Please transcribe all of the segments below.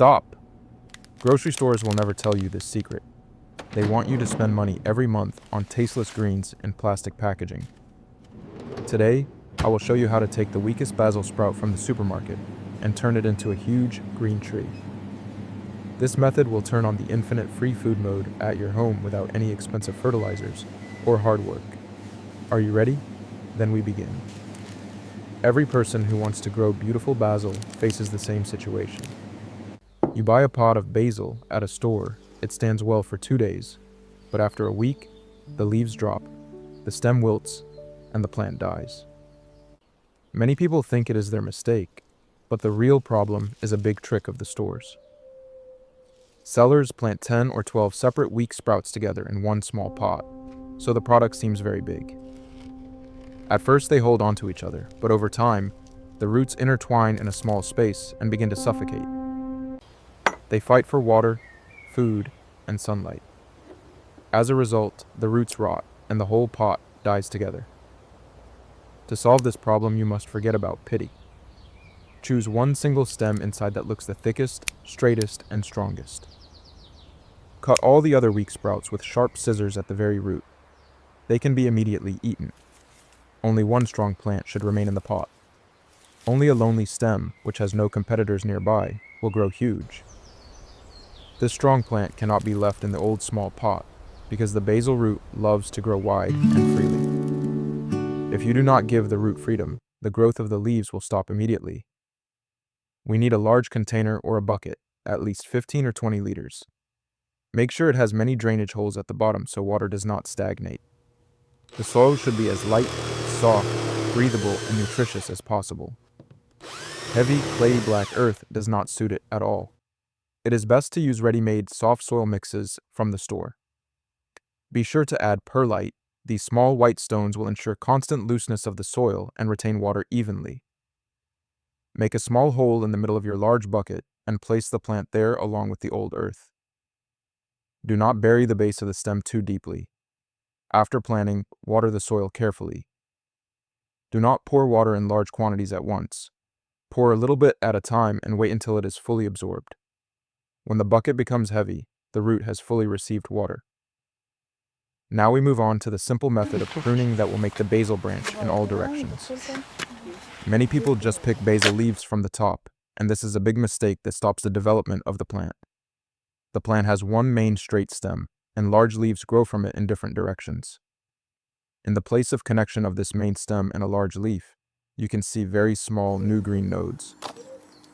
Stop! Grocery stores will never tell you this secret. They want you to spend money every month on tasteless greens in plastic packaging. Today, I will show you how to take the weakest basil sprout from the supermarket and turn it into a huge green tree. This method will turn on the infinite free food mode at your home without any expensive fertilizers or hard work. Are you ready? Then we begin. Every person who wants to grow beautiful basil faces the same situation. You buy a pot of basil at a store, it stands well for 2 days, but after a week, the leaves drop, the stem wilts, and the plant dies. Many people think it is their mistake, but the real problem is a big trick of the stores. Sellers plant 10 or 12 separate weak sprouts together in one small pot, so the product seems very big. At first they hold onto each other, but over time, the roots intertwine in a small space and begin to suffocate. They fight for water, food, and sunlight. As a result, the roots rot and the whole pot dies together. To solve this problem, you must forget about pity. Choose one single stem inside that looks the thickest, straightest, and strongest. Cut all the other weak sprouts with sharp scissors at the very root. They can be immediately eaten. Only one strong plant should remain in the pot. Only a lonely stem, which has no competitors nearby, will grow huge. This strong plant cannot be left in the old small pot, because the basil root loves to grow wide and freely. If you do not give the root freedom, the growth of the leaves will stop immediately. We need a large container or a bucket, at least 15 or 20 liters. Make sure it has many drainage holes at the bottom so water does not stagnate. The soil should be as light, soft, breathable, and nutritious as possible. Heavy, clayey black earth does not suit it at all. It is best to use ready-made soft soil mixes from the store. Be sure to add perlite. These small white stones will ensure constant looseness of the soil and retain water evenly. Make a small hole in the middle of your large bucket and place the plant there along with the old earth. Do not bury the base of the stem too deeply. After planting, water the soil carefully. Do not pour water in large quantities at once. Pour a little bit at a time and wait until it is fully absorbed. When the bucket becomes heavy, the root has fully received water. Now we move on to the simple method of pruning that will make the basil branch in all directions. Many people just pick basil leaves from the top, and this is a big mistake that stops the development of the plant. The plant has one main straight stem, and large leaves grow from it in different directions. In the place of connection of this main stem and a large leaf, you can see very small new green nodes.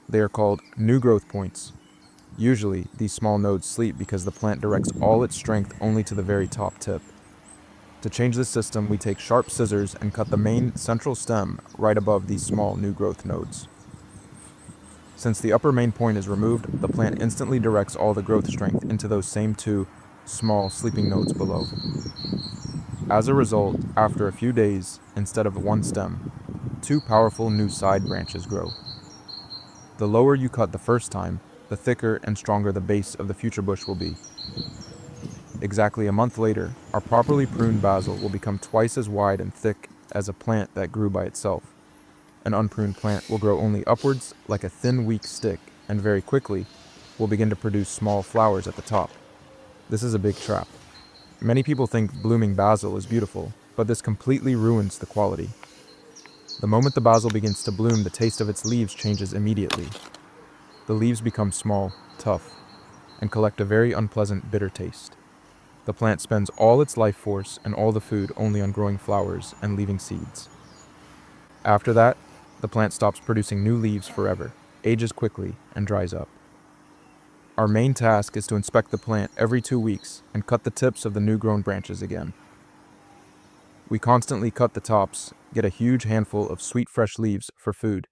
They are called new growth points. Usually, these small nodes sleep because the plant directs all its strength only to the very top tip. To change this system, we take sharp scissors and cut the main central stem right above these small new growth nodes. Since the upper main point is removed, the plant instantly directs all the growth strength into those same two small sleeping nodes below. As a result, after a few days, instead of one stem, 2 powerful new side branches grow. The lower you cut the first time, the thicker and stronger the base of the future bush will be. Exactly a month later, our properly pruned basil will become twice as wide and thick as a plant that grew by itself. An unpruned plant will grow only upwards like a thin, weak stick, and very quickly will begin to produce small flowers at the top. This is a big trap. Many people think blooming basil is beautiful, but this completely ruins the quality. The moment the basil begins to bloom, the taste of its leaves changes immediately. The leaves become small, tough, and collect a very unpleasant, bitter taste. The plant spends all its life force and all the food only on growing flowers and leaving seeds. After that, the plant stops producing new leaves forever, ages quickly, and dries up. Our main task is to inspect the plant every 2 weeks and cut the tips of the new grown branches again. We constantly cut the tops, get a huge handful of sweet fresh leaves for food,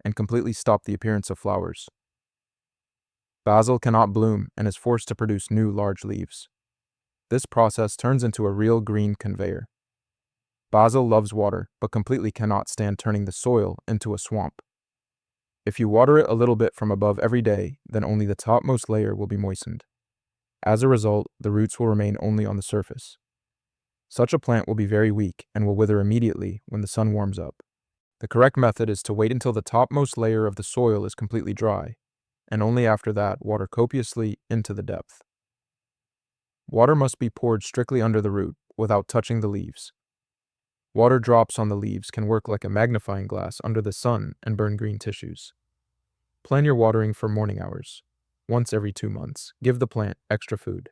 and completely stop the appearance of flowers. Basil cannot bloom and is forced to produce new large leaves. This process turns into a real green conveyor. Basil loves water, but completely cannot stand turning the soil into a swamp. If you water it a little bit from above every day, then only the topmost layer will be moistened. As a result, the roots will remain only on the surface. Such a plant will be very weak and will wither immediately when the sun warms up. The correct method is to wait until the topmost layer of the soil is completely dry, and only after that water copiously into the depth. Water must be poured strictly under the root, without touching the leaves. Water drops on the leaves can work like a magnifying glass under the sun and burn green tissues. Plan your watering for morning hours. Once every 2 months, give the plant extra food.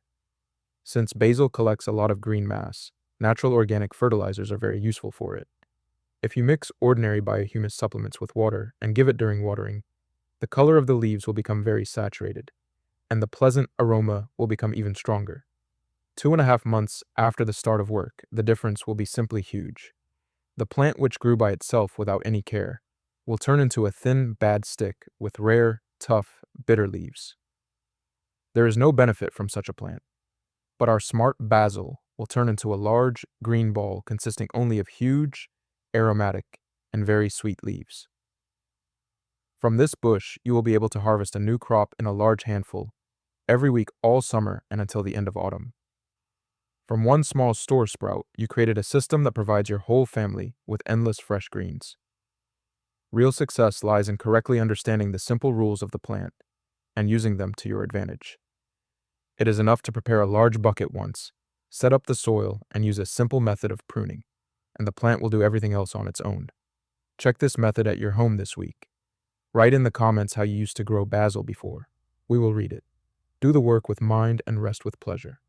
Since basil collects a lot of green mass, natural organic fertilizers are very useful for it. If you mix ordinary biohumus supplements with water and give it during watering, the color of the leaves will become very saturated, and the pleasant aroma will become even stronger. 2.5 months after the start of work, the difference will be simply huge. The plant, which grew by itself without any care, will turn into a thin, bad stick with rare, tough, bitter leaves. There is no benefit from such a plant, but our smart basil will turn into a large, green ball consisting only of huge, aromatic, and very sweet leaves. From this bush, you will be able to harvest a new crop in a large handful every week all summer and until the end of autumn. From one small store sprout, you created a system that provides your whole family with endless fresh greens. Real success lies in correctly understanding the simple rules of the plant and using them to your advantage. It is enough to prepare a large bucket once, set up the soil, and use a simple method of pruning, and the plant will do everything else on its own. Check this method at your home this week. Write in the comments how you used to grow basil before. We will read it. Do the work with mind and rest with pleasure.